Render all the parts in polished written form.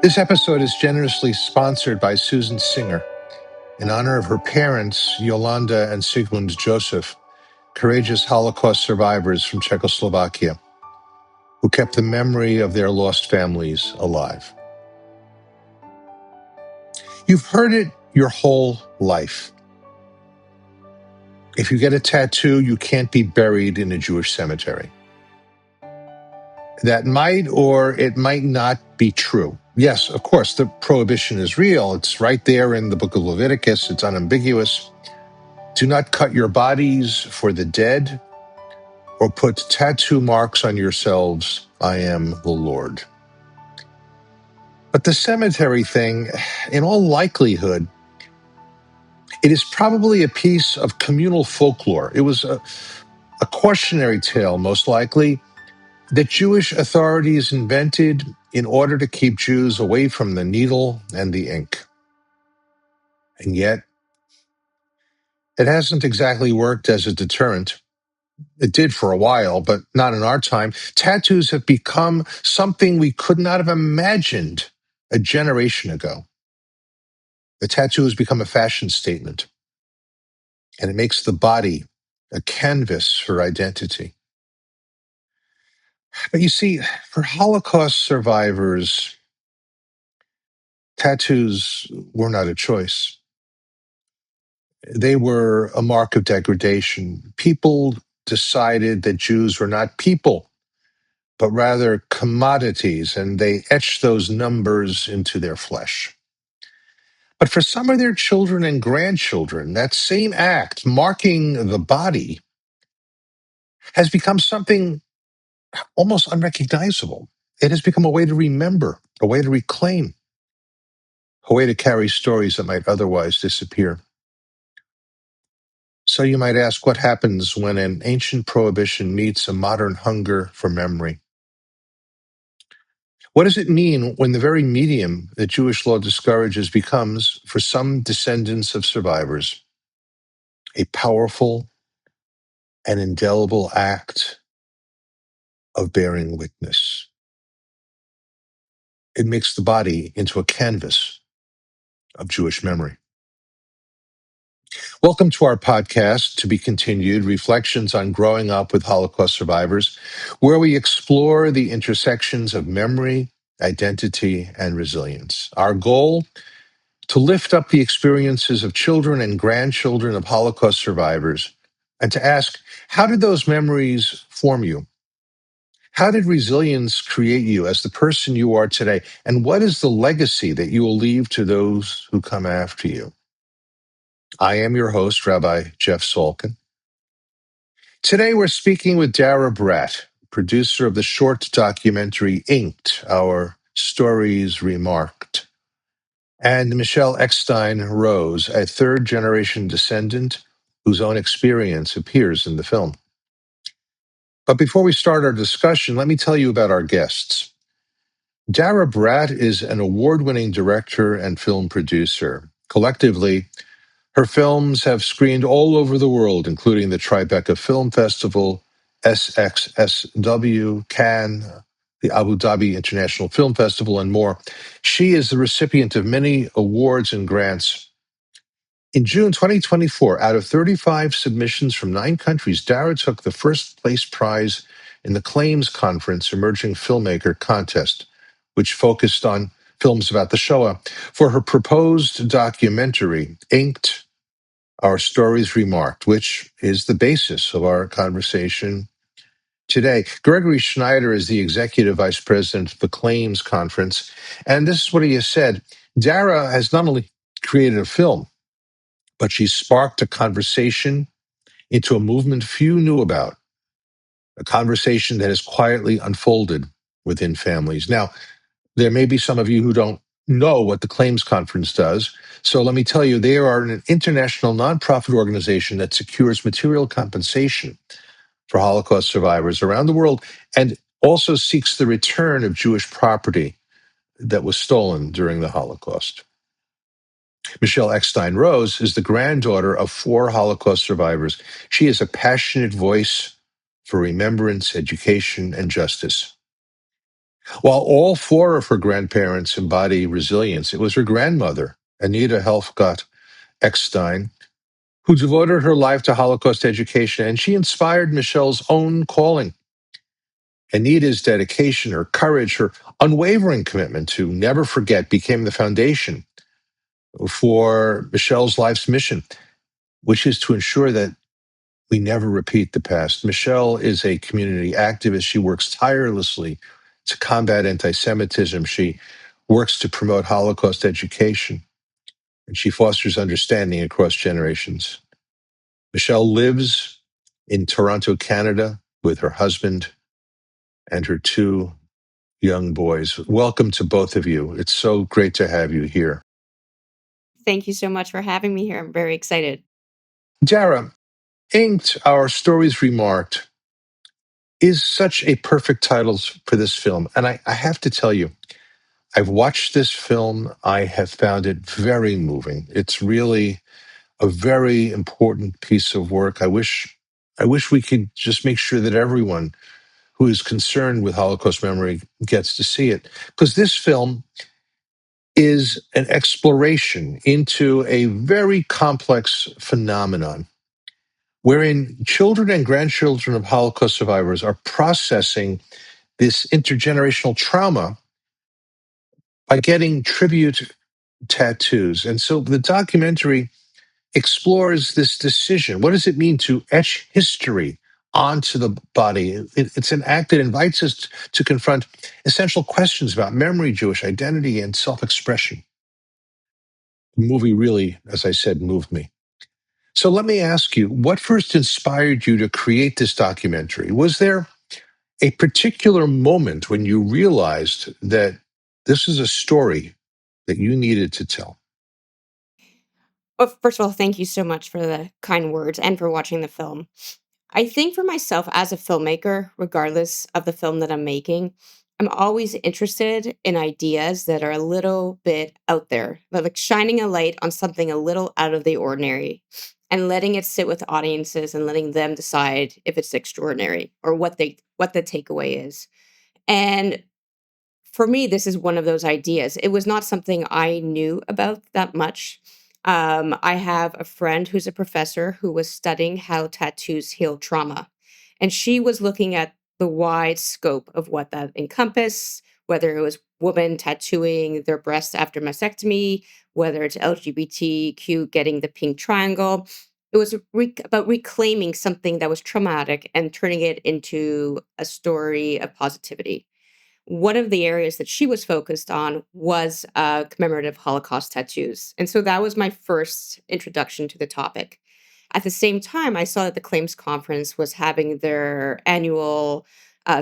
This episode is generously sponsored by Susan Singer in honor of her parents, Yolanda and Sigmund Joseph, courageous Holocaust survivors from Czechoslovakia, who kept the memory of their lost families alive. You've heard it your whole life. If you get a tattoo, you can't be buried in a Jewish cemetery. That might or it might not be true. Yes, of course, the prohibition is real. It's right there in the book of Leviticus. It's unambiguous. Do not cut your bodies for the dead or put tattoo marks on yourselves. I am the Lord. But the cemetery thing, in all likelihood, it is probably a piece of communal folklore. It was a cautionary tale, most likely, that Jewish authorities invented in order to keep Jews away from the needle and the ink. And yet, it hasn't exactly worked as a deterrent. It did for a while, but not in our time. Tattoos have become something we could not have imagined a generation ago. The tattoo has become a fashion statement, and it makes the body a canvas for identity. But you see, for Holocaust survivors, tattoos were not a choice. They were a mark of degradation. People decided that Jews were not people, but rather commodities, and they etched those numbers into their flesh. But for some of their children and grandchildren, that same act, marking the body, has become something almost unrecognizable. It has become a way to remember, a way to reclaim, a way to carry stories that might otherwise disappear. So you might ask, what happens when an ancient prohibition meets a modern hunger for memory? What does it mean when the very medium that Jewish law discourages becomes, for some descendants of survivors, a powerful and indelible act of bearing witness? It makes the body into a canvas of Jewish memory. Welcome to our podcast, To Be Continued, Reflections on Growing Up with Holocaust Survivors, where we explore the intersections of memory, identity, and resilience. Our goal, to lift up the experiences of children and grandchildren of Holocaust survivors, and to ask, how did those memories form you? How did resilience create you as the person you are today? And what is the legacy that you will leave to those who come after you? I am your host, Rabbi Jeff Salkin. Today we're speaking with Dara Bratt, producer of the short documentary Inked, Our Stories Remarked, and Michelle Ekstein Rose, a third-generation descendant whose own experience appears in the film. But before we start our discussion, let me tell you about our guests. Dara Bratt is an award-winning director and film producer. Collectively, her films have screened all over the world, including the Tribeca Film Festival, SXSW, Cannes, the Abu Dhabi International Film Festival, and more. She is the recipient of many awards and grants. In June 2024, out of 35 submissions from 9 countries, Dara took the first place prize in the Claims Conference Emerging Filmmaker Contest, which focused on films about the Shoah, for her proposed documentary, Inked, Our Stories Remarked, which is the basis of our conversation today. Gregory Schneider is the executive vice president of the Claims Conference, and this is what he has said. Dara has not only created a film, but she sparked a conversation into a movement few knew about, a conversation that has quietly unfolded within families. Now, there may be some of you who don't know what the Claims Conference does. So let me tell you, they are an international nonprofit organization that secures material compensation for Holocaust survivors around the world and also seeks the return of Jewish property that was stolen during the Holocaust. Michelle Ekstein Rose is the granddaughter of 4 Holocaust survivors. She is a passionate voice for remembrance, education, and justice. While all four of her grandparents embody resilience, it was her grandmother, Anita Eckstein, who devoted her life to Holocaust education, and she inspired Michelle's own calling. Anita's dedication, her courage, her unwavering commitment to never forget became the foundation for Michelle's life's mission, which is to ensure that we never repeat the past. Michelle is a community activist. She works tirelessly to combat anti Semitism. She works to promote Holocaust education, and she fosters understanding across generations. Michelle lives in Toronto, Canada, with her husband and her two young boys. Welcome to both of you. It's so great to have you here. Thank you so much for having me here. I'm very excited. Dara, Inked, Our Stories Remarked is such a perfect title for this film. And I have to tell you, I've watched this film. I have found it very moving. It's really a very important piece of work. I wish we could just make sure that everyone who is concerned with Holocaust memory gets to see it. Because this film is an exploration into a very complex phenomenon wherein children and grandchildren of Holocaust survivors are processing this intergenerational trauma by getting tribute tattoos. And so the documentary explores this decision. What does it mean to etch history onto the body? It's an act that invites us to confront essential questions about memory, Jewish identity, and self expression. The movie really, as I said, moved me. So let me ask you, what first inspired you to create this documentary? Was there a particular moment when you realized that this is a story that you needed to tell? Well, first of all, thank you so much for the kind words and for watching the film. I think for myself as a filmmaker, regardless of the film that I'm making, I'm always interested in ideas that are a little bit out there, like shining a light on something a little out of the ordinary and letting it sit with audiences and letting them decide if it's extraordinary or what the takeaway is. And for me, this is one of those ideas. It was not something I knew about that much. I have a friend who's a professor who was studying how tattoos heal trauma. And she was looking at the wide scope of what that encompassed, whether it was women tattooing their breasts after mastectomy, whether it's LGBTQ getting the pink triangle. It was about reclaiming something that was traumatic and turning it into a story of positivity. One of the areas that she was focused on was commemorative Holocaust tattoos. And so that was my first introduction to the topic. At the same time, I saw that the Claims Conference was having their annual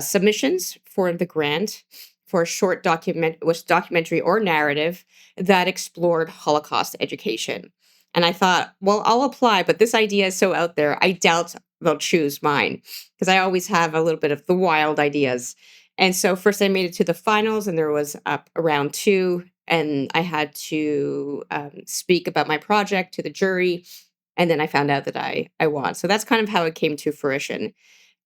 submissions for the grant for a short documentary or narrative that explored Holocaust education. And I thought, well, I'll apply, but this idea is so out there. I doubt they'll choose mine because I always have a little bit of the wild ideas. And so first I made it to the finals, and there was up a round two, and I had to speak about my project to the jury, and then I found out that I won. So that's kind of how it came to fruition.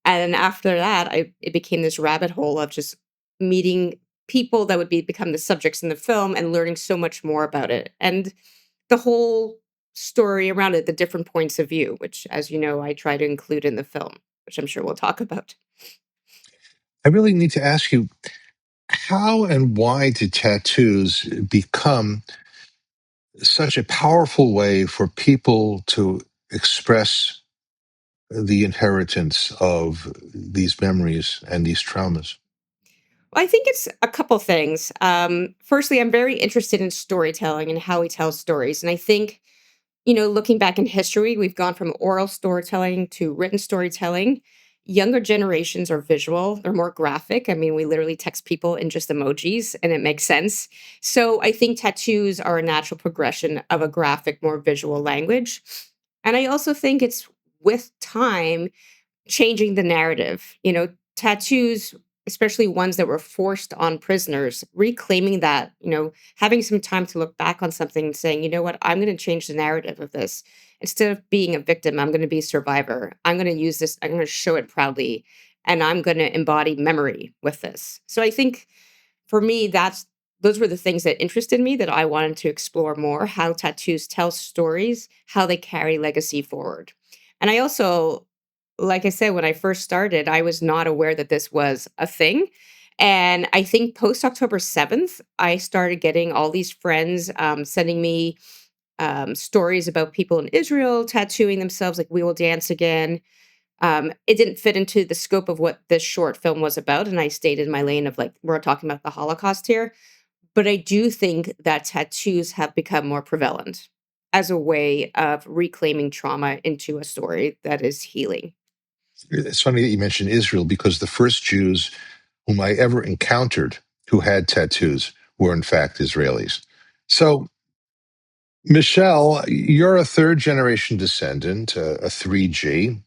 And after that, it became this rabbit hole of just meeting people that would become the subjects in the film and learning so much more about it. And the whole story around it, the different points of view, which, as you know, I try to include in the film, which I'm sure we'll talk about. I really need to ask you, how and why did tattoos become such a powerful way for people to express the inheritance of these memories and these traumas? Well, I think it's a couple things. Firstly, I'm very interested in storytelling and how we tell stories. And I think, looking back in history, we've gone from oral storytelling to written storytelling. Younger generations are visual, they're more graphic. I mean, we literally text people in just emojis and it makes sense. So I think tattoos are a natural progression of a graphic, more visual language. And I also think it's with time changing the narrative. Tattoos, especially ones that were forced on prisoners, reclaiming that, having some time to look back on something and saying, you know what, I'm going to change the narrative of this. Instead of being a victim, I'm going to be a survivor. I'm going to use this, I'm going to show it proudly. and I'm going to embody memory with this. So I think for me, those were the things that interested me that I wanted to explore more, how tattoos tell stories, how they carry legacy forward. And I also, like I said, when I first started, I was not aware that this was a thing. And I think post October 7th, I started getting all these friends sending me stories about people in Israel tattooing themselves, like "We Will Dance Again." It didn't fit into the scope of what this short film was about, and I stayed in my lane of like, we're talking about the Holocaust here. But I do think that tattoos have become more prevalent as a way of reclaiming trauma into a story that is healing. It's funny that you mentioned Israel because the first Jews whom I ever encountered who had tattoos were, in fact, Israelis. So, Michelle, you're a third generation descendant, a 3G.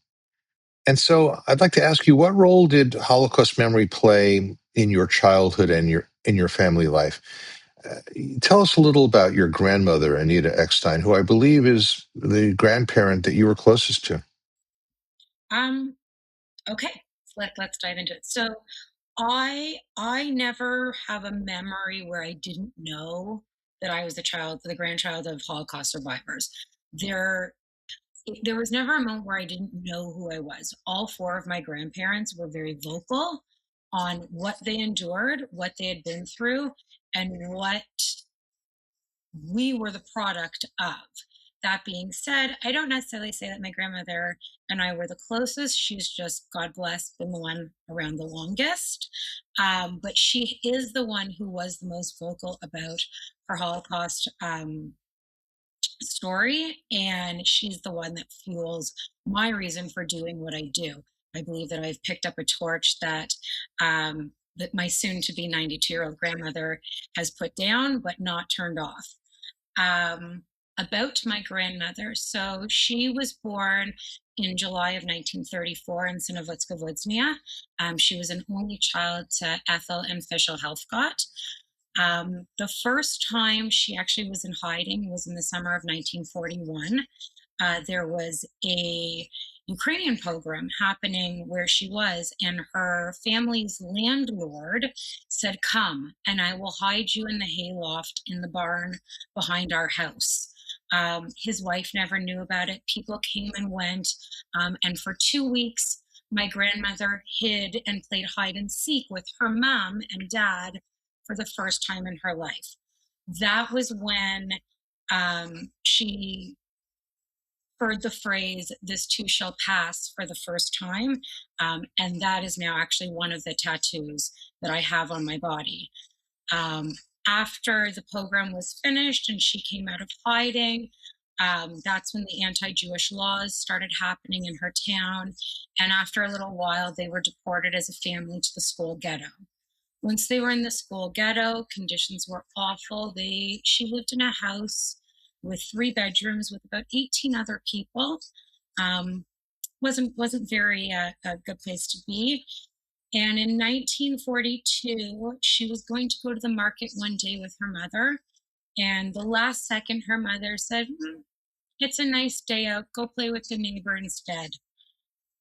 And so I'd like to ask you, what role did Holocaust memory play in your childhood and in your family life? Tell us a little about your grandmother, Anita Eckstein, who I believe is the grandparent that you were closest to. Um, okay, let's dive into it. So I never have a memory where I didn't know that I was the grandchild of Holocaust survivors. There there was never a moment where I didn't know who I was. All four of my grandparents were very vocal on what they endured, what they had been through, and what we were the product of. That being said, I don't necessarily say that my grandmother and I were the closest. She's just, God bless, been the one around the longest. But she is the one who was the most vocal about her Holocaust story. And she's the one that fuels my reason for doing what I do. I believe that I've picked up a torch that my soon to be 92-year-old grandmother has put down, but not turned off. um, about my grandmother. So she was born in July of 1934 in Synovutska Vodnia. She was an only child to Ethel and Fischel Helfgott. The first time she actually was in hiding was in the summer of 1941. There was a Ukrainian pogrom happening where she was, and her family's landlord said, "Come, and I will hide you in the hayloft in the barn behind our house." His wife never knew about it. People came and went. And for 2 weeks, my grandmother hid and played hide and seek with her mom and dad for the first time in her life. That was when she heard the phrase, "This too shall pass," for the first time. And that is now actually one of the tattoos that I have on my body. Um, After the pogrom was finished and she came out of hiding, that's when the anti Jewish laws started happening in her town. And after a little while, they were deported as a family to the school ghetto. Once they were in the school ghetto, conditions were awful. She lived in a house with 3 bedrooms with about 18 other people. Um, wasn't very a good place to be. And in 1942, she was going to go to the market one day with her mother. And the last second, her mother said, "It's a nice day out. Go play with the neighbor instead."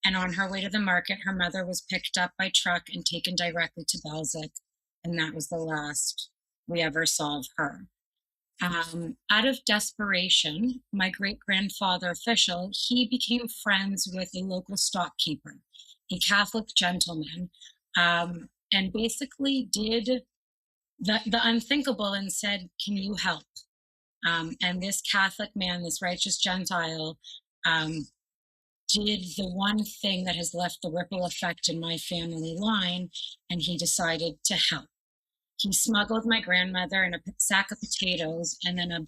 And on her way to the market, her mother was picked up by truck and taken directly to Belzec. And that was the last we ever saw of her. Out of desperation, my great grandfather Fischel, he became friends with a local stockkeeper, a Catholic gentleman, and basically did the unthinkable and said, "Can you help?" And this Catholic man, this righteous Gentile, um, did the one thing that has left the ripple effect in my family line, and he decided to help. He smuggled my grandmother in a sack of potatoes and then a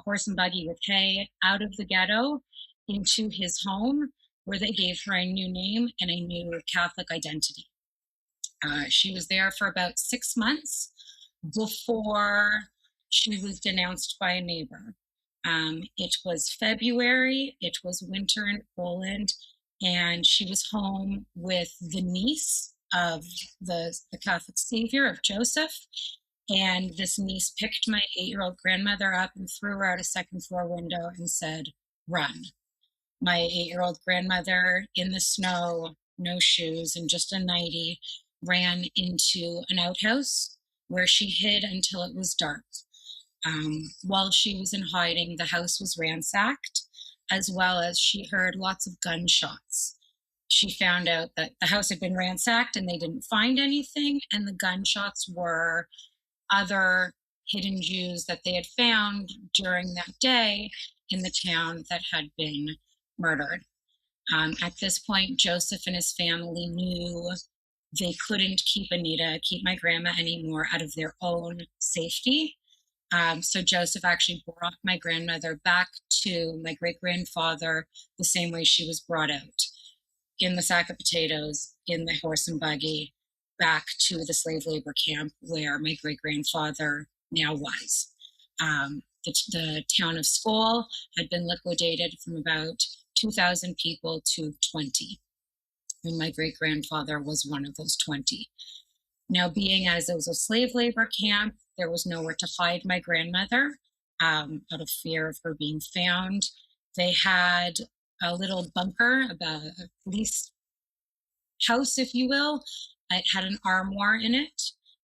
horse and buggy with hay, out of the ghetto into his home, where they gave her a new name and a new Catholic identity. She was there for about 6 months before she was denounced by a neighbor. It was February, it was winter in Poland, and she was home with the niece of the Catholic savior, of Joseph. And this niece picked my 8-year-old grandmother up and threw her out a second floor window and said, "Run." My 8-year-old grandmother in the snow no shoes, and just a nightie, ran into an outhouse where she hid until it was dark. While she was in hiding, the house was ransacked, as well as she heard lots of gunshots. She found out that the house had been ransacked and they didn't find anything, and the gunshots were other hidden Jews that they had found during that day in the town that had been murdered. At this point, Joseph and his family knew they couldn't keep my grandma anymore out of their own safety. So Joseph actually brought my grandmother back to my great grandfather the same way she was brought out, in the sack of potatoes, in the horse and buggy, back to the slave labor camp where my great grandfather now was. The town of Skoll had been liquidated from about 2,000 people to 20. And my great grandfather was one of those 20. Now, being as it was a slave labor camp, there was nowhere to hide my grandmother out of fear of her being found. They had a little bunker, about a police house, if you will. It had an armoire in it,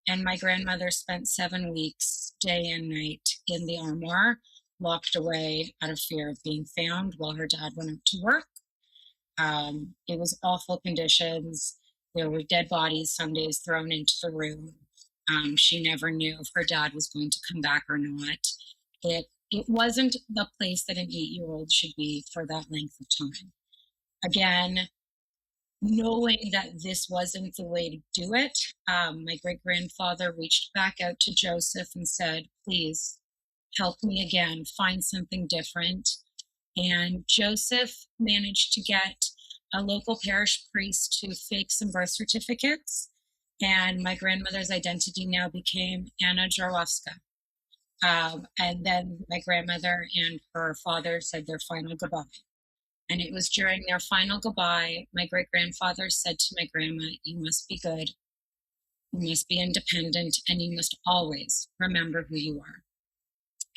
and my grandmother spent 7 weeks, day and night, in the armoire, locked away out of fear of being found while her dad went out to work. It was awful conditions. There were dead bodies some days thrown into the room. She never knew if her dad was going to come back or not. It wasn't the place that an 8-year-old should be for that length of time. Again, knowing that this wasn't the way to do it, my great grandfather reached back out to Joseph and said, "Please help me again, find something different." And Joseph managed to get a local parish priest to fake some birth certificates. And my grandmother's identity now became Anna Jarlowska. And then my grandmother and her father said their final goodbye. And it was during their final goodbye, my great grandfather said to my grandma, "You must be good, you must be independent, and you must always remember who you are."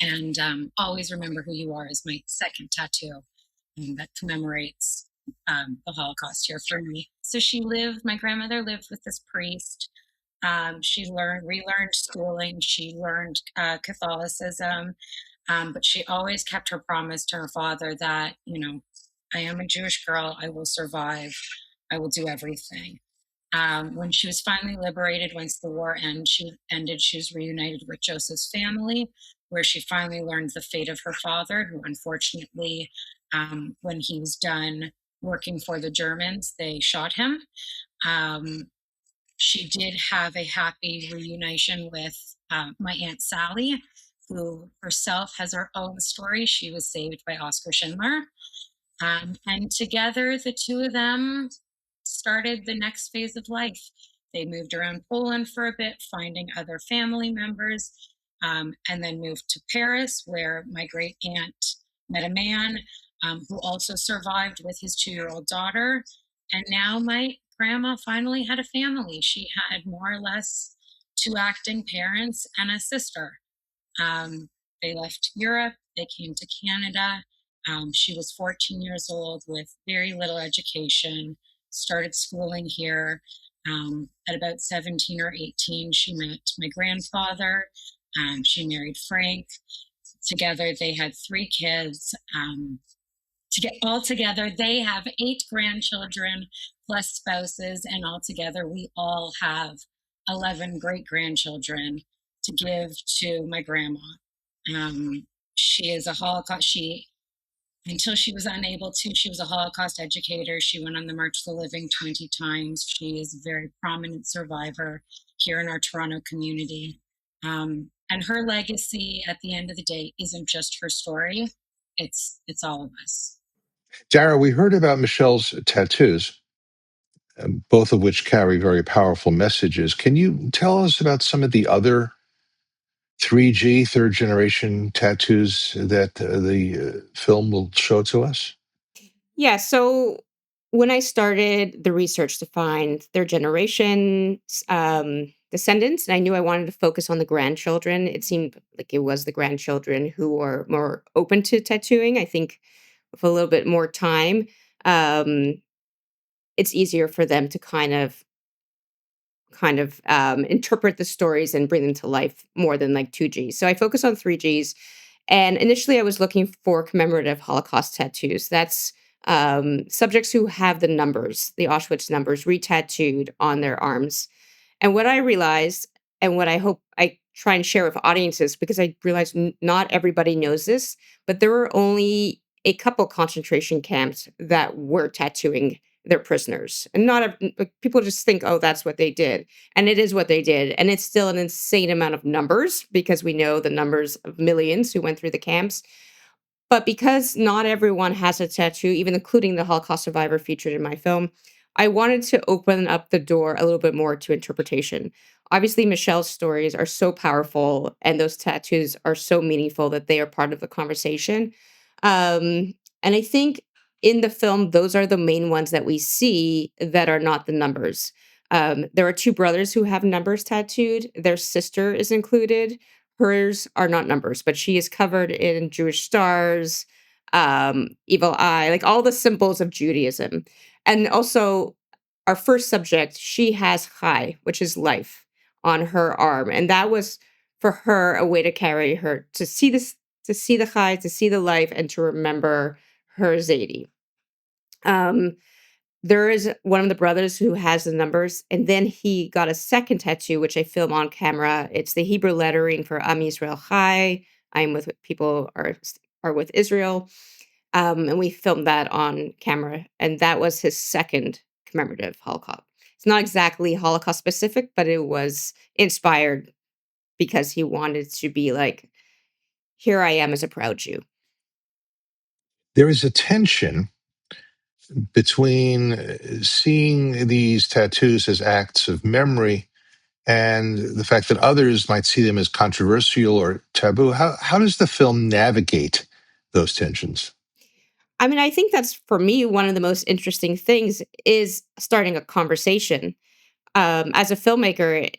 And "Always remember who you are" is my second tattoo that commemorates the Holocaust here for me. So my grandmother lived with this priest. She relearned schooling. She learned Catholicism, but she always kept her promise to her father that, "I am a Jewish girl. I will survive. I will do everything." When she was finally liberated, once the war ended, she was reunited with Joseph's family, where she finally learned the fate of her father, who unfortunately, when he was done working for the Germans, they shot him. She did have a happy reunion with my Aunt Sally, who herself has her own story. She was saved by Oskar Schindler. And together, the two of them started the next phase of life. They moved around Poland for a bit, finding other family members, and then moved to Paris, where my great aunt met a man who also survived with his 2-year-old daughter. And now my grandma finally had a family. She had more or less 2 acting parents and a sister. They left Europe, they came to Canada. She was 14 years old with very little education, started schooling here. At about 17 or 18, she met my grandfather. She married Frank. Together, they had 3 kids. Altogether, they have 8 grandchildren plus spouses, and altogether, we all have 11 great grandchildren to give to my grandma. She is a Holocaust. Until she was unable to, she was a Holocaust educator. She went on the March to the Living 20 times. She is a very prominent survivor here in our Toronto community. And her legacy at the end of the day isn't just her story. It's all of us. Dara, we heard about Michelle's tattoos, both of which carry very powerful messages. Can you tell us about some of the other 3G, third generation tattoos that the film will show to us? Yeah, so when I started the research to find their generation's descendants, and I knew I wanted to focus on the grandchildren, it seemed like it was the grandchildren who were more open to tattooing. I think with a little bit more time, um, it's easier for them to interpret the stories and bring them to life more than like 2Gs. So I focus on 3Gs. And initially, I was looking for commemorative Holocaust tattoos. That's subjects who have the numbers, the Auschwitz numbers, retattooed on their arms. And what I realized, and what I hope I try and share with audiences, because I realize not everybody knows this, but there were only a couple concentration camps that were tattooing their prisoners. And not like, people just think, oh, that's what they did. And it is what they did. And it's still an insane amount of numbers because we know the numbers of millions who went through the camps. But because not everyone has a tattoo, even including the Holocaust survivor featured in my film, I wanted to open up the door a little bit more to interpretation. Obviously, Michelle's stories are so powerful and those tattoos are so meaningful that they are part of the conversation. And I think in the film, those are the main ones that we see that are not the numbers. There are two brothers who have numbers tattooed, their sister is included. Hers are not numbers, but she is covered in Jewish stars, evil eye, like all the symbols of Judaism. And also, our first subject, she has chai, which is life, on her arm. And that was for her a way to carry her to see this, to see the chai, to see the life, and to remember her Zadie. Um, there is one of the brothers who has the numbers, and then he got a second tattoo, which I film on camera. It's the Hebrew lettering for Am Yisrael Chai. I'm with people are with Israel, and we filmed that on camera, and that was his second commemorative Holocaust. It's not exactly Holocaust specific, but it was inspired because he wanted to be like, "Here I am as a proud Jew." There is a tension between seeing these tattoos as acts of memory and the fact that others might see them as controversial or taboo. How does the film navigate those tensions? I mean, I think that's for me one of the most interesting things is starting a conversation. As a filmmaker,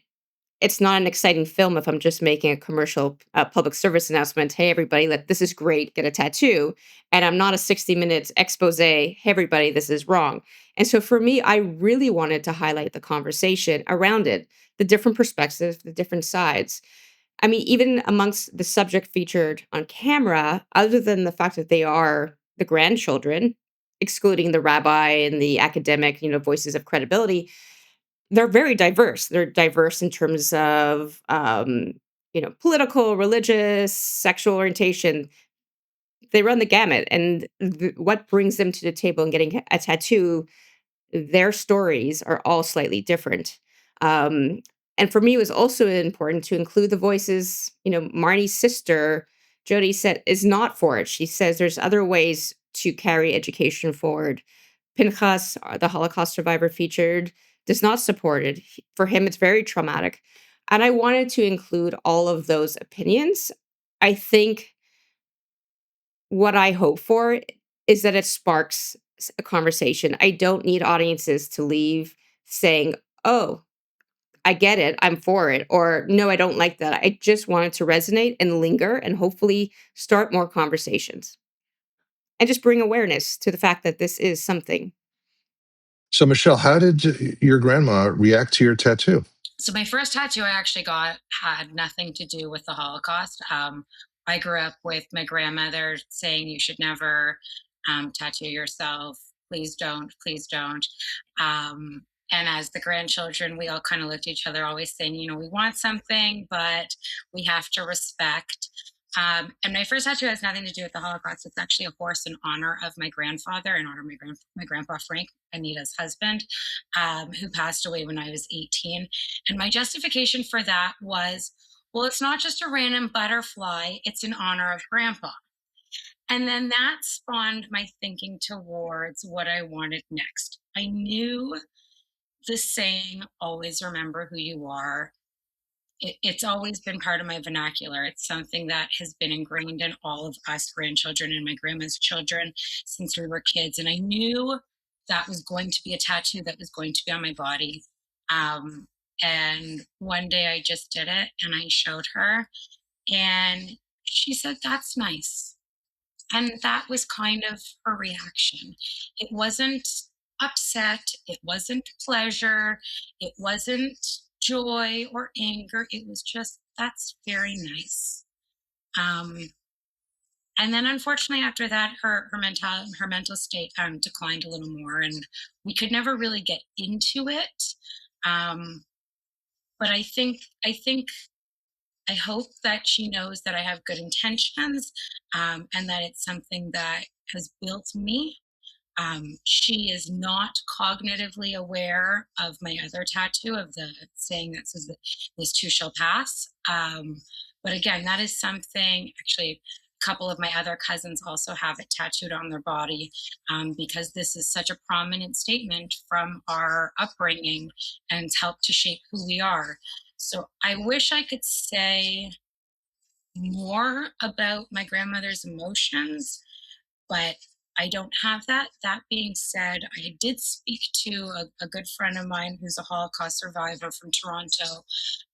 it's not an exciting film if I'm just making a commercial public service announcement. Hey, everybody, this is great, get a tattoo. And I'm not a 60 minutes expose. Hey, everybody, this is wrong. And so for me, I really wanted to highlight the conversation around it, the different perspectives, the different sides. I mean, even amongst the subject featured on camera, other than the fact that they are the grandchildren, excluding the rabbi and the academic, voices of credibility, they're very diverse. They're diverse in terms of, political, religious, sexual orientation. They run the gamut. And what brings them to the table and getting a tattoo, their stories are all slightly different. Um, and for me, it was also important to include the voices. Marnie's sister, Jody, said is not for it. She says there's other ways to carry education forward. Pinchas, the Holocaust survivor featured, does not support it. For him, it's very traumatic. And I wanted to include all of those opinions. I think what I hope for is that it sparks a conversation. I don't need audiences to leave saying, oh, I get it, I'm for it, or no, I don't like that. I just want it to resonate and linger and hopefully start more conversations and just bring awareness to the fact that this is something. So, Michelle, how did your grandma react to your tattoo? So my first tattoo I actually got had nothing to do with the Holocaust. I grew up with my grandmother saying you should never tattoo yourself. Please don't, please don't. Um, and as the grandchildren, we all kind of looked at each other, always saying, we want something, but we have to respect. And my first tattoo has nothing to do with the Holocaust. It's actually a horse in honor of my grandfather, in honor of my grandpa Frank, Anita's husband, who passed away when I was 18. And my justification for that was, well, it's not just a random butterfly, it's in honor of grandpa. And then that spawned my thinking towards what I wanted next. I knew the saying, always remember who you are. It's always been part of my vernacular. It's something that has been ingrained in all of us grandchildren and my grandma's children since we were kids. And I knew that was going to be a tattoo that was going to be on my body. Um, and one day I just did it and I showed her, and she said, "That's nice." And that was kind of her reaction. It wasn't upset. It wasn't pleasure. It wasn't joy or anger. It was just, that's very nice. And then unfortunately after that, her mental state declined a little more, and we could never really get into it. But I hope that she knows that I have good intentions, and that it's something that has built me. She is not cognitively aware of my other tattoo, of the saying that says that this too shall pass. But again, that is something, actually, a couple of my other cousins also have it tattooed on their body, because this is such a prominent statement from our upbringing and it's helped to shape who we are. So I wish I could say more about my grandmother's emotions, but I don't have that. That being said, I did speak to a good friend of mine who's a Holocaust survivor from Toronto.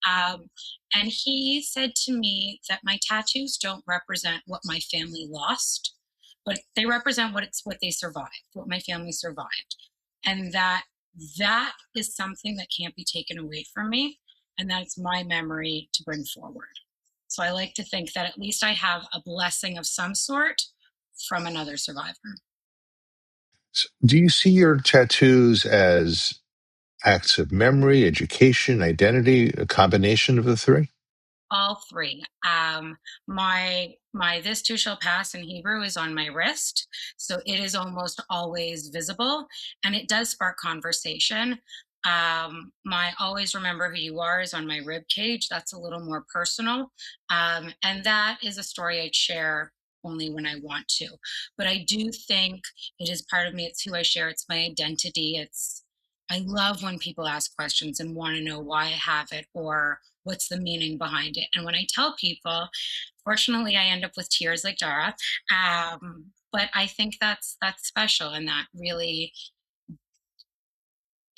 And he said to me that my tattoos don't represent what my family lost, but they represent what they survived, what my family survived. And that is something that can't be taken away from me. And that's my memory to bring forward. So I like to think that at least I have a blessing of some sort from another survivor. So do you see your tattoos as acts of memory, education, identity, a combination of the three? All three. My this too shall pass in Hebrew is on my wrist, so it is almost always visible, and it does spark conversation. My always remember who you are is on my rib cage. That's a little more personal, and that is a story I'd share only when I want to. But I do think it is part of me. It's who I share. It's my identity. I love when people ask questions and want to know why I have it or what's the meaning behind it. And when I tell people, fortunately, I end up with tears like Dara. But I think that's special, and that really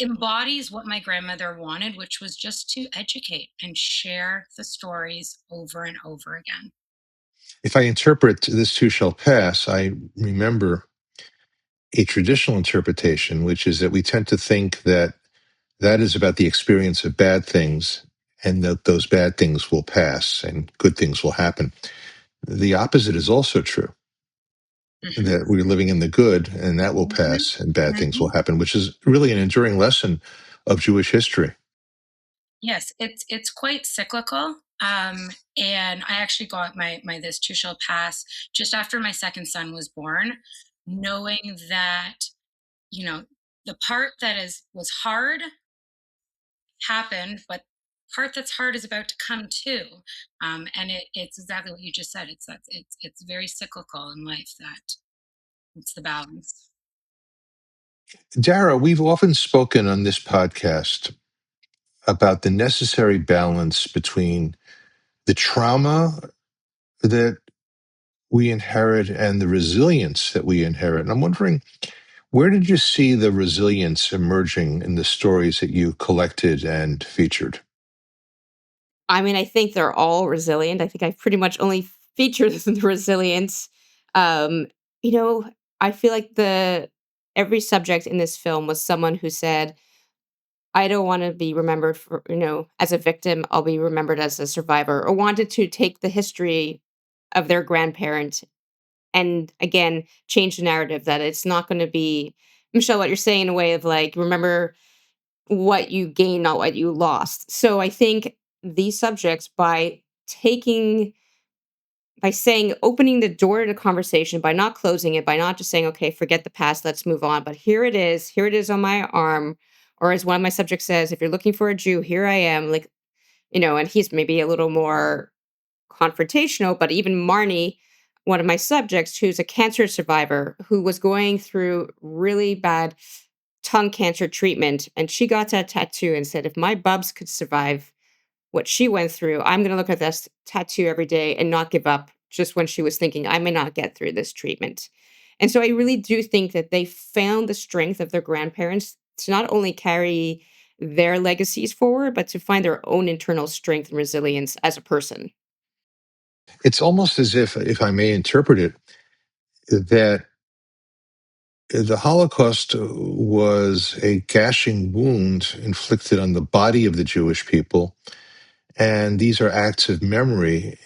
embodies what my grandmother wanted, which was just to educate and share the stories over and over again. If I interpret this too shall pass, I remember a traditional interpretation, which is that we tend to think that that is about the experience of bad things and that those bad things will pass and good things will happen. The opposite is also true, Mm-hmm. that we're living in the good and that will Mm-hmm. pass and bad things Mm-hmm. will happen, which is really an enduring lesson of Jewish history. Yes, it's quite cyclical. And I actually got my this too shall pass just after my second son was born, knowing that, you know, the part that was hard happened, but part that's hard is about to come too. And it's exactly what you just said. It's very cyclical in life, that it's the balance. Dara, we've often spoken on this podcast about the necessary balance between the trauma that we inherit and the resilience that we inherit. And I'm wondering, where did you see the resilience emerging in the stories that you collected and featured? I mean, I think they're all resilient. I think I pretty much only feature the resilience. Um, you know, I feel like the every subject in this film was someone who said, I don't want to be remembered for, as a victim. I'll be remembered as a survivor, or wanted to take the history of their grandparent and again change the narrative that it's not going to be Michelle, what you're saying in a way of like, remember what you gained, not what you lost. So I think these subjects, taking by saying opening the door to conversation, by not closing it, by not just saying, okay, forget the past, let's move on. But here it is on my arm. Or as one of my subjects says, if you're looking for a Jew, here I am. Like, and he's maybe a little more confrontational, but even Marnie, one of my subjects, who's a cancer survivor who was going through really bad tongue cancer treatment, and she got that tattoo and said, if my bubs could survive what she went through, I'm going to look at this tattoo every day and not give up, just when she was thinking, I may not get through this treatment. And so I really do think that they found the strength of their grandparents to not only carry their legacies forward, but to find their own internal strength and resilience as a person. It's almost as if I may interpret it, that The Holocaust was a gashing wound inflicted on the body of the Jewish people, and these are acts of memory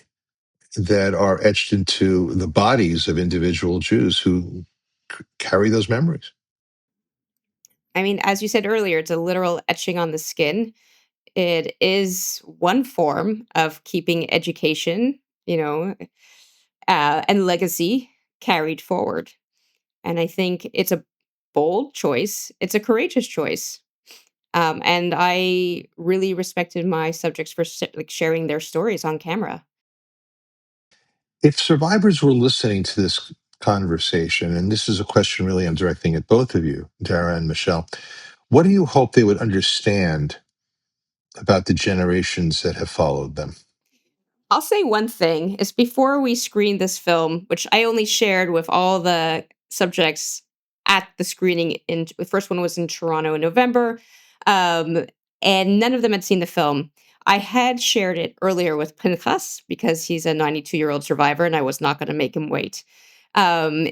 that are etched into the bodies of individual Jews who carry those memories. I mean, as you said earlier, it's a literal etching on the skin. It is one form of keeping education, and legacy carried forward. And I think it's a bold choice. It's a courageous choice. And I really respected my subjects for like sharing their stories on camera. If survivors were listening to this conversation, and this is a question really I'm directing at both of you, Dara and Michelle, what do you hope they would understand about the generations that have followed them? I'll say one thing is before we screened this film, which I only shared with all the subjects at the screening the first one was in Toronto in November, um, and none of them had seen the film. I had shared it earlier with Pinchas because he's a 92-year-old survivor and I was not going to make him wait. Um,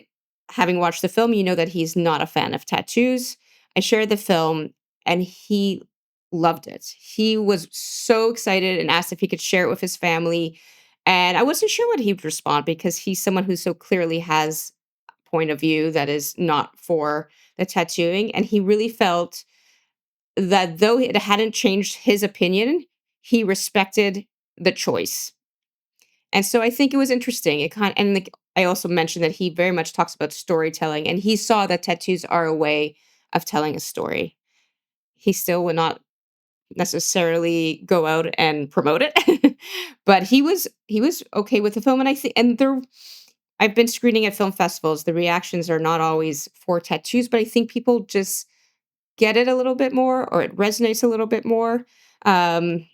Having watched the film, you know that he's not a fan of tattoos. I shared the film and he loved it. He was so excited and asked if he could share it with his family. And I wasn't sure what he would respond because he's someone who so clearly has a point of view that is not for the tattooing. And he really felt that though it hadn't changed his opinion, he respected the choice. And so I think it was interesting. It kind and like I also mentioned that he very much talks about storytelling and he saw that tattoos are a way of telling a story. He still would not necessarily go out and promote it. But he was okay with the film, and I think and there I've been screening at film festivals. The reactions are not always for tattoos, but I think people just get it a little bit more or it resonates a little bit more. Um,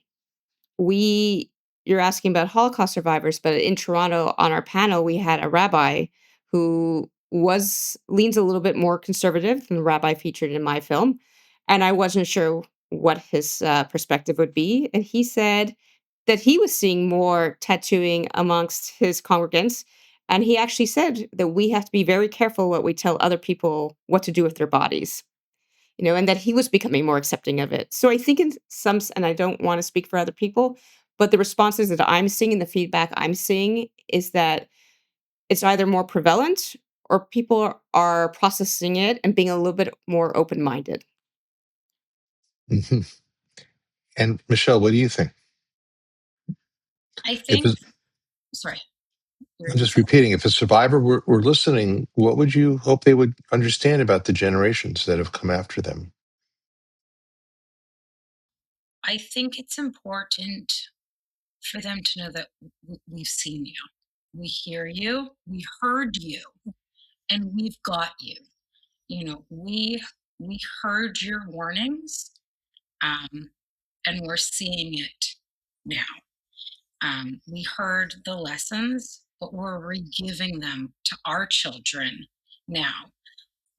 we You're asking about Holocaust survivors, but in Toronto on our panel, we had a rabbi who was leans a little bit more conservative than the rabbi featured in my film, and I wasn't sure what his perspective would be. And he said that he was seeing more tattooing amongst his congregants, and he actually said that we have to be very careful what we tell other people what to do with their bodies, and that he was becoming more accepting of it. So I think and I don't want to speak for other people, but the responses that I'm seeing and the feedback I'm seeing is that it's either more prevalent or people are processing it and being a little bit more open-minded. Mhm. And Michelle, what do you think? I If think, it's, sorry, you were I'm going to just say. repeating, if a survivor were listening, what would you hope they would understand about the generations that have come after them? I think it's important for them to know that we've seen you, we hear you, we heard you, and we've got you. We heard your warnings, um, and we're seeing it now. We heard the lessons, but we're re-giving them to our children now.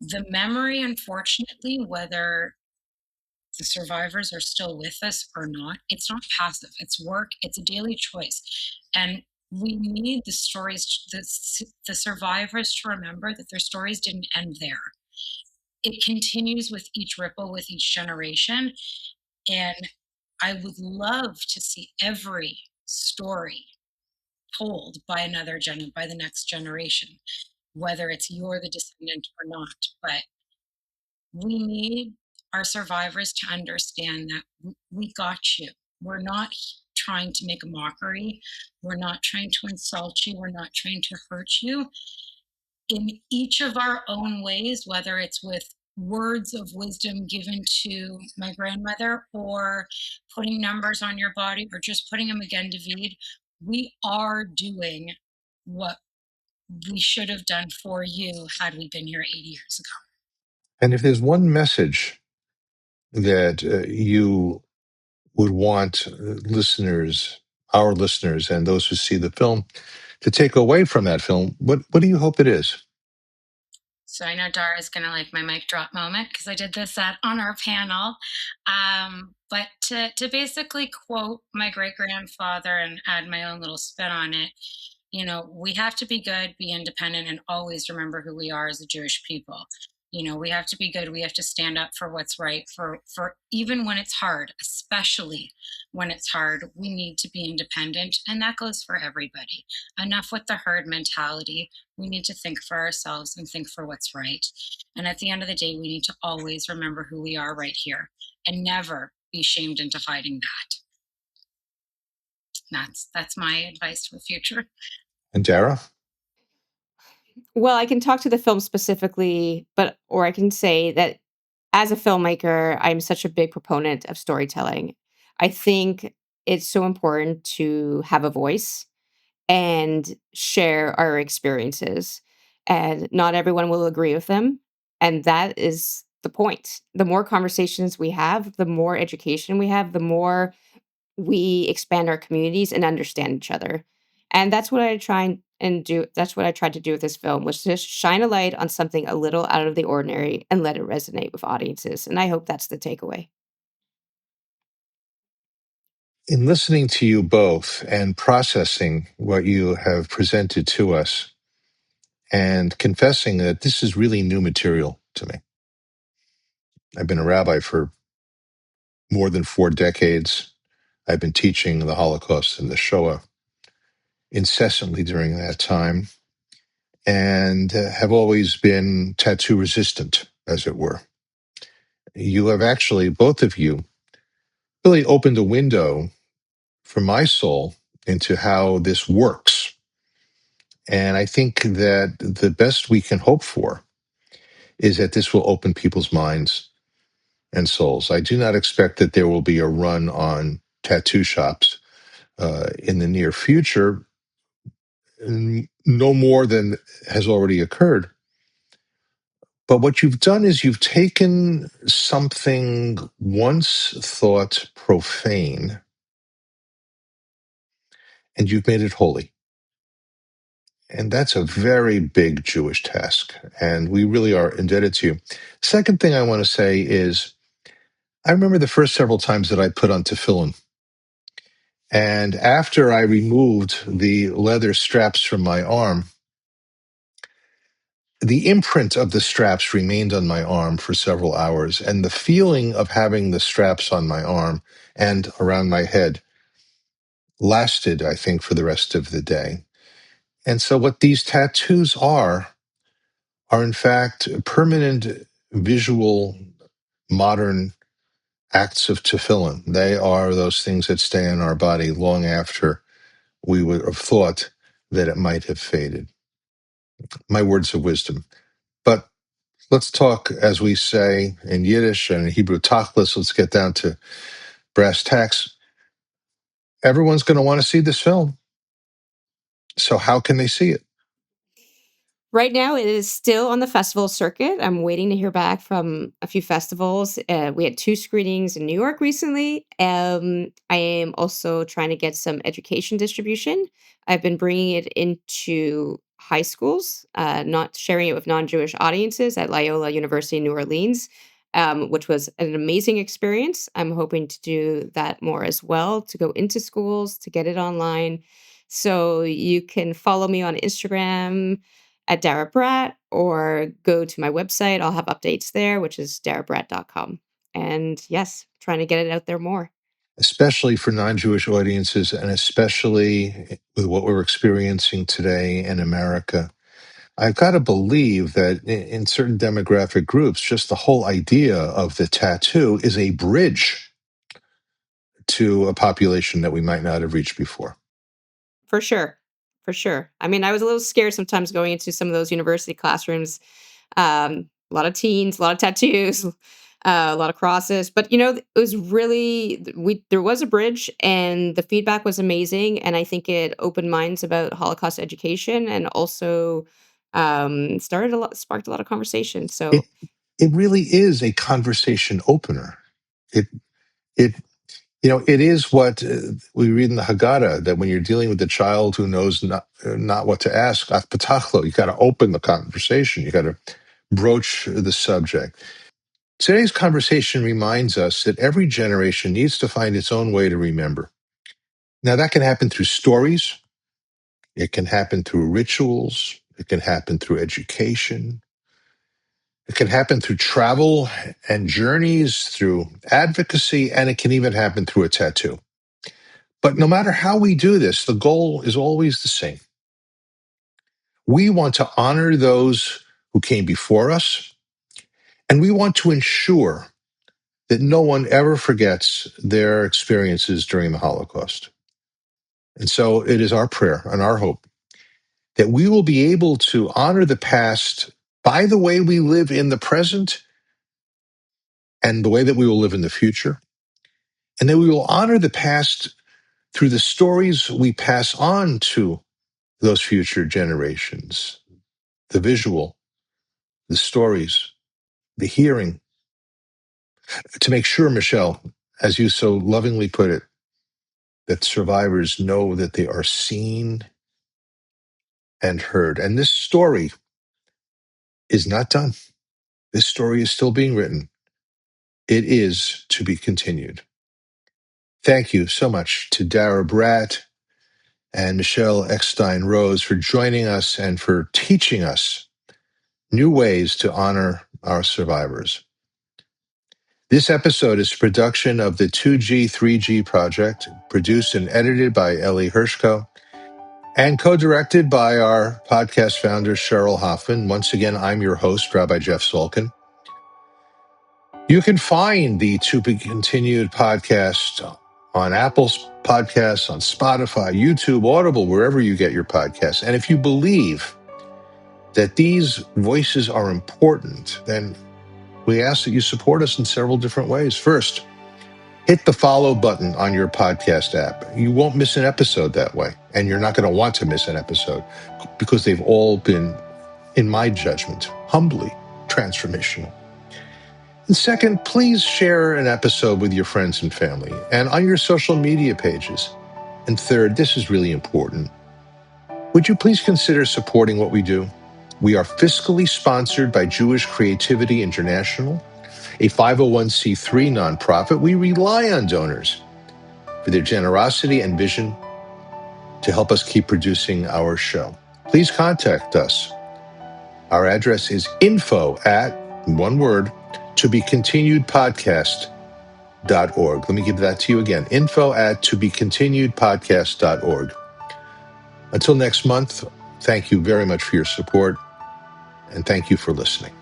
The memory, unfortunately, whether the survivors are still with us or not, it's not passive. It's work. It's a daily choice, and we need the stories, the survivors, to remember that their stories didn't end there. It continues with each ripple, with each generation, and I would love to see every story told by by the next generation, whether it's you're the descendant or not. But we need our survivors to understand that we got you. We're not trying to make a mockery. We're not trying to insult you. We're not trying to hurt you. In each of our own ways, whether it's with words of wisdom given to my grandmother or putting numbers on your body or just putting them again, David, we are doing what we should have done for you had we been here 80 years ago. And if there's one message that you would want listeners, our listeners, and those who see the film to take away from that film, what do you hope it is? So I know Dara's going to like my mic drop moment because I did this on our panel. But to basically quote my great grandfather and add my own little spin on it, we have to be good, be independent, and always remember who we are as a Jewish people. We have to be good. We have to stand up for what's right, for even when it's hard, especially when it's hard. We need to be independent, and that goes for everybody. Enough with the herd mentality. We need to think for ourselves and think for what's right. And at the end of the day, we need to always remember who we are right here and never be shamed into hiding that. That's my advice for the future. And Dara? Well, I can talk to the film specifically, or I can say that as a filmmaker, I'm such a big proponent of storytelling. I think it's so important to have a voice and share our experiences. And not everyone will agree with them. And that is the point. The more conversations we have, the more education we have, the more we expand our communities and understand each other. And that's what I try and do. That's what I tried to do with this film, was just shine a light on something a little out of the ordinary and let it resonate with audiences. And I hope that's the takeaway. In listening to you both and processing what you have presented to us and confessing that this is really new material to me. I've been a rabbi for more than 4 decades. I've been teaching the Holocaust and the Shoah incessantly during that time, and have always been tattoo resistant, as it were. You have actually, both of you, really opened a window for my soul into how this works. And I think that the best we can hope for is that this will open people's minds and souls. I do not expect that there will be a run on tattoo shops in the near future, no more than has already occurred. But what you've done is you've taken something once thought profane and you've made it holy. And that's a very big Jewish task. And we really are indebted to you. Second thing I want to say is I remember the first several times that I put on tefillin. And after I removed the leather straps from my arm, the imprint of the straps remained on my arm for several hours. And the feeling of having the straps on my arm and around my head lasted, I think, for the rest of the day. And so, what these tattoos are in fact permanent visual modern acts of tefillin. They are those things that stay in our body long after we would have thought that it might have faded. My words of wisdom. But let's talk, as we say in Yiddish and in Hebrew, tachlis. Let's get down to brass tacks. Everyone's going to want to see this film. So how can they see it? Right now, it is still on the festival circuit. I'm waiting to hear back from a few festivals. We had 2 screenings in New York recently. I am also trying to get some education distribution. I've been bringing it into high schools, not sharing it with non-Jewish audiences at Loyola University in New Orleans, which was an amazing experience. I'm hoping to do that more as well, to go into schools, to get it online. So you can follow me on Instagram at Dara Bratt, or go to my website. I'll have updates there, which is darabratt.com. And yes, trying to get it out there more. Especially for non-Jewish audiences, and especially with what we're experiencing today in America. I've got to believe that in certain demographic groups, just the whole idea of the tattoo is a bridge to a population that we might not have reached before. For sure. For sure. I mean, I was a little scared sometimes going into some of those university classrooms. A lot of teens, a lot of tattoos, a lot of crosses. But it was really there was a bridge, and the feedback was amazing. And I think it opened minds about Holocaust education, and also sparked a lot of conversation. It So it really is a conversation opener. It it it is what we read in the Haggadah, that when you're dealing with a child who knows not what to ask, you got to open the conversation. You got to broach the subject. Today's conversation reminds us that every generation needs to find its own way to remember. Now, that can happen through stories, it can happen through rituals, it can happen through education, It can happen through travel and journeys, through advocacy, and it can even happen through a tattoo. But no matter how we do this, the goal is always the same. We want to honor those who came before us, and we want to ensure that no one ever forgets their experiences during the Holocaust. And so it is our prayer and our hope that we will be able to honor the past by the way we live in the present and the way that we will live in the future, and that we will honor the past through the stories we pass on to those future generations, the visual, the stories, the hearing, to make sure, Michelle, as you so lovingly put it, that survivors know that they are seen and heard. And this story is not done. This story is still being written. It is to be continued. Thank you so much to Dara Bratt and Michelle Ekstein Rose for joining us and for teaching us new ways to honor our survivors. This episode is a production of the 2G, 3G project, produced and edited by Ellie Hershko, and co-directed by our podcast founder, Cheryl Hoffman. Once again, I'm your host, Rabbi Jeff Salkin. You can find the To Be Continued podcast on Apple's podcasts, on Spotify, YouTube, Audible, wherever you get your podcasts. And if you believe that these voices are important, then we ask that you support us in several different ways. First, hit the follow button on your podcast app. You won't miss an episode that way, and you're not going to want to miss an episode because they've all been, in my judgment, humbly transformational. And second, please share an episode with your friends and family and on your social media pages. And third, this is really important. Would you please consider supporting what we do? We are fiscally sponsored by Jewish Creativity International, a 501c3 nonprofit. We rely on donors for their generosity and vision to help us keep producing our show. Please contact us. Our address is info@, tobecontinuedpodcast.org. Let me give that to you again, info@tobecontinuedpodcast.org. Until next month, thank you very much for your support, and thank you for listening.